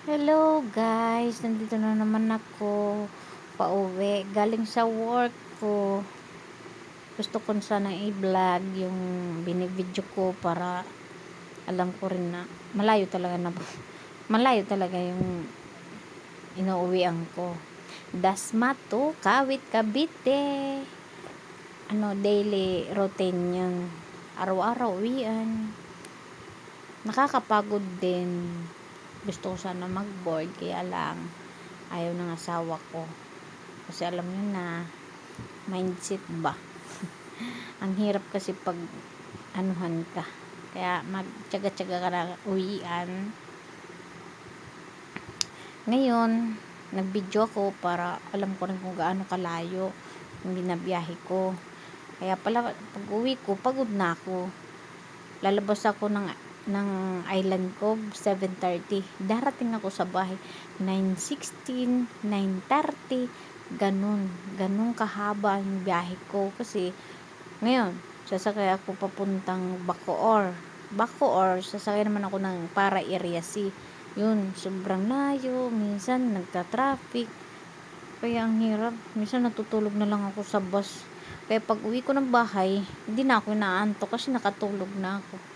Hello guys, nandito na naman ako pauwi galing sa work ko. Gusto ko sana i-vlog yung binivideo ko para alam ko rin na malayo talaga yung inuuwian ko. Dasmatu, Kawit, Cavite. Daily routine yun. Araw-araw uwian. Nakakapagod din. Gusto ko sana mag-board kaya lang ayaw ng asawa ko. Kasi alam nyo na, mindset ba? Ang hirap kasi pag anuhan ka. Kaya magtyaga-tyaga ka na uwian. Ngayon, nag-video ako para alam ko rin kung gaano kalayo yung binabiyahe ko. Kaya pala, pag uwi ko, pagod na ako. Lalabas ako ng island ko 7:30. Darating ako sa bahay 9:16, 9:30. Ganun kahaba yung biyahe ko kasi ngayon sasakay ako papuntang Bacoor, sasakay naman ako ng para area C. Yun, sobrang layo, minsan nagta-traffic. Kaya ang hirap, minsan natutulog na lang ako sa bus. Kaya pag uwi ko ng bahay, hindi na ako inaantok kasi nakatulog na ako.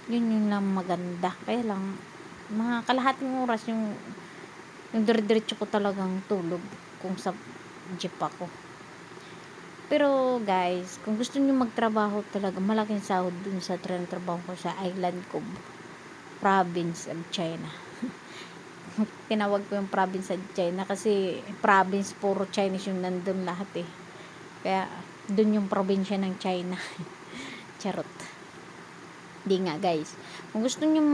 Yun lang maganda. Kaya lang, mga kalahating oras yung dire-diretso ko talagang tulog kung sa jeep ako. Pero guys, kung gusto niyo magtrabaho talaga, malaking sahod dun sa trabaho ko sa Island Cove, province of China. Tinawag ko yung province of China kasi province puro Chinese yung nandun lahat eh. Kaya dun yung probinsya ng China. Charot. Di nga guys. Kung gusto niyo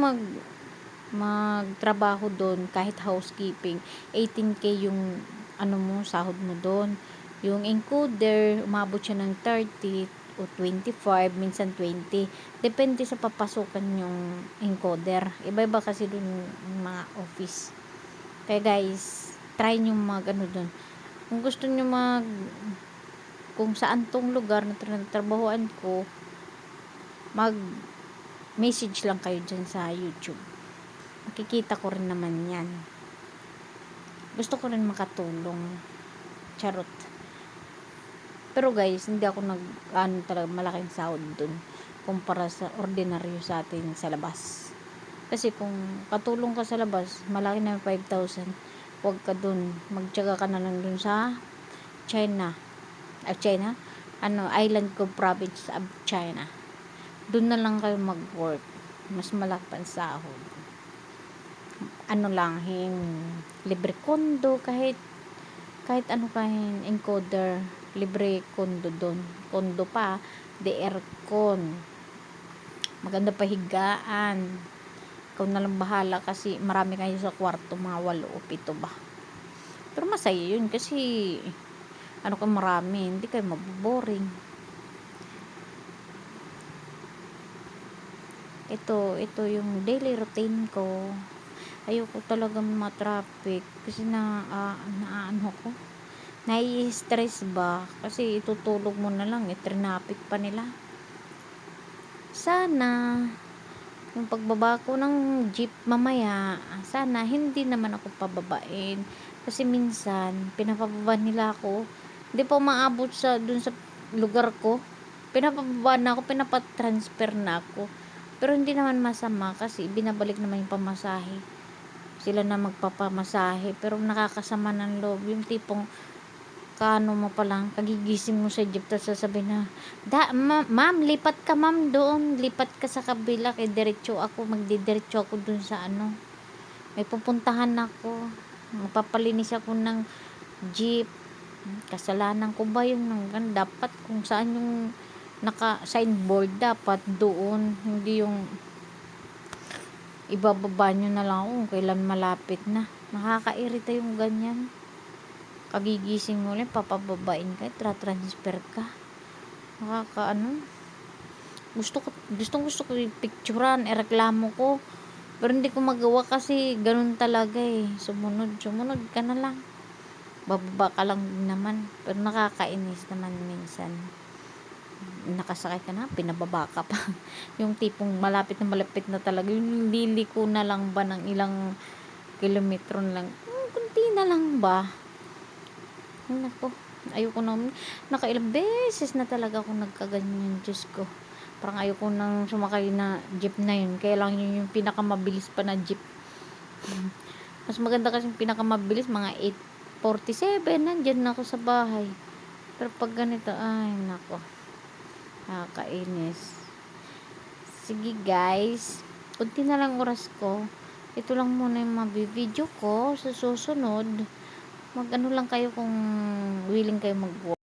magtrabaho doon kahit housekeeping, 18k yung sahod mo doon. Yung encoder, umabot siya ng 30 o 25, minsan 20. Depende sa papasukan yung encoder. Iba-iba kasi doon yung mga office. Kaya guys, try nyo doon. Kung gusto nyo kung saan tong lugar na trabahoan ko, message lang kayo dyan sa YouTube. Makikita ko rin naman yan. Gusto ko rin makatulong. Charot. Pero guys, hindi ako talaga malaking sahod dun kumpara sa ordinaryo sa atin sa labas. Kasi kung katulong ka sa labas, malaki na 5,000. Huwag ka dun. Magtyaga ka na lang dun sa China. China? Island ko province of China. Dun na lang kayo mag-work. Mas malaki pa ang sahod. Libre kondo kahit encoder, libre kondo doon. Kondo pa, de aircon. Maganda pa higaan. Ikaw na lang bahala kasi marami kayo sa kwarto, mga 8 o 7 ba. Pero masaya yun kasi marami, hindi kayo maboboring. Ito yung daily routine ko. Ayoko talaga ma-traffic kasi ko nai-stress ba kasi itutulog mo na lang traffic pa nila. Sana yung pagbaba ko ng jeep mamaya, sana hindi naman ako pababain kasi minsan pinapababa nila ako, hindi pa umaabot dun sa lugar ko, pinapababa na ako, pinapatransfer na ako. Pero hindi naman masama kasi binabalik naman yung pamasahe, sila na magpapamasahe. Pero nakakasama ng loob yung tipong mo pa lang, kagigising mo sa jeep, tapos sasabihin na, ma'am, lipat ka ma'am doon, lipat ka sa kabila, kay magdidiretso ako doon sa may pupuntahan ako, magpapalinis ako ng jeep. Kasalanan ko ba yung dapat kung saan yung naka signboard, dapat doon, hindi yung ibababa nyo na lang kung kailan malapit na. Nakakairita yung ganyan. Kagigising mo lang, papababain ka, transfer ka. Gusto ko picturean, reklamo ko. Pero hindi ko magawa kasi ganun talaga eh. Sumunod ka na lang. Bababa ka lang naman. Pero nakakainis naman minsan. Nakasakay ka na, pinababa ka pa. Yung tipong malapit na talaga. Yung liliko na lang ba ng ilang kilometro na lang. Kunti na lang ba? Nako, ayoko na. Nakailang beses na talaga ako nagkaganyan. Diyos ko. Parang ayoko nang sumakay na jeep na yun. Kaya lang yun yung pinakamabilis pa na jeep. Mas maganda kasi yung pinakamabilis, mga 8:47, nandyan na ako sa bahay. Pero pag ganito, ay nako, nakakainis. Sige guys, kunti na lang oras ko. Ito lang muna yung video ko. Sa susunod, mag ano lang kayo kung willing kayo mag